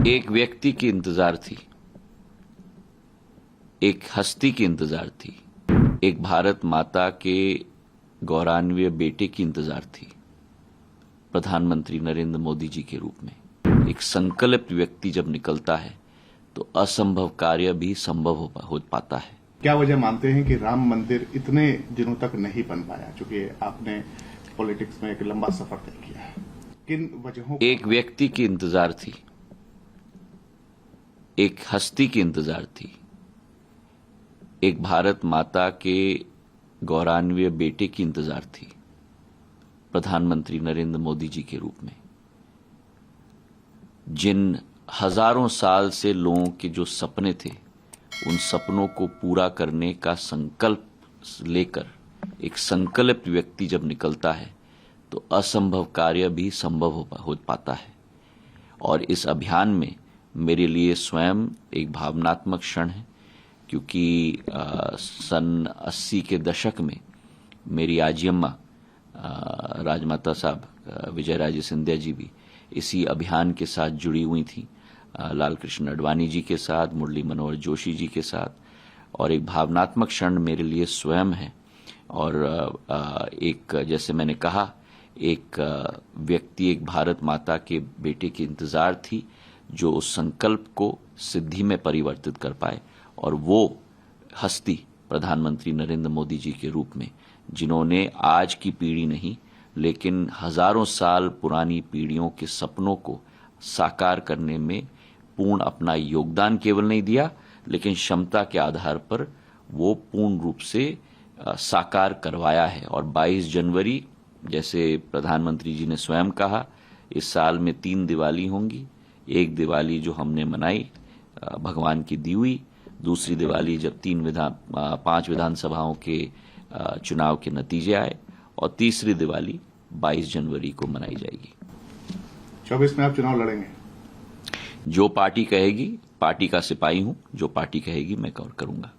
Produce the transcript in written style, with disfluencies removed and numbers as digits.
एक व्यक्ति की इंतजार थी, एक हस्ती की इंतजार थी, एक भारत माता के गौरवान्वित बेटे की इंतजार थी, प्रधानमंत्री नरेंद्र मोदी जी के रूप में। एक संकल्पित व्यक्ति जब निकलता है तो असंभव कार्य भी संभव हो पाता है। क्या वजह मानते हैं कि राम मंदिर इतने दिनों तक नहीं बन पाया? चूंकि आपने पॉलिटिक्स में एक लंबा सफर तय किया है, किन वजहों? एक व्यक्ति की इंतजार थी, एक हस्ती की इंतजार थी, एक भारत माता के गौरवान्वित बेटे की इंतजार थी, प्रधानमंत्री नरेंद्र मोदी जी के रूप में। जिन हजारों साल से लोगों के जो सपने थे, उन सपनों को पूरा करने का संकल्प लेकर एक संकल्पित व्यक्ति जब निकलता है तो असंभव कार्य भी संभव हो पाता है। और इस अभियान में मेरे लिए स्वयं एक भावनात्मक क्षण है, क्योंकि सन 80 के दशक में मेरी आजियम्मा राजमाता साहब विजय राजे सिंधिया जी भी इसी अभियान के साथ जुड़ी हुई थी, लाल कृष्ण अडवाणी जी के साथ, मुरली मनोहर जोशी जी के साथ। और एक भावनात्मक क्षण मेरे लिए स्वयं है। और एक, जैसे मैंने कहा, एक व्यक्ति, एक भारत माता के बेटे की इंतजार थी जो उस संकल्प को सिद्धि में परिवर्तित कर पाए, और वो हस्ती प्रधानमंत्री नरेंद्र मोदी जी के रूप में, जिन्होंने आज की पीढ़ी नहीं लेकिन हजारों साल पुरानी पीढ़ियों के सपनों को साकार करने में पूर्ण अपना योगदान केवल नहीं दिया, लेकिन क्षमता के आधार पर वो पूर्ण रूप से साकार करवाया है। और 22 जनवरी, जैसे प्रधानमंत्री जी ने स्वयं कहा, इस साल में 3 दिवाली होंगी। एक दिवाली जो हमने मनाई भगवान की दी हुई, दूसरी दिवाली जब 5 विधानसभाओं के चुनाव के नतीजे आए, और तीसरी दिवाली 22 जनवरी को मनाई जाएगी। 24 में आप चुनाव लड़ेंगे? जो पार्टी कहेगी, पार्टी का सिपाही हूं, जो पार्टी कहेगी मैं करूंगा।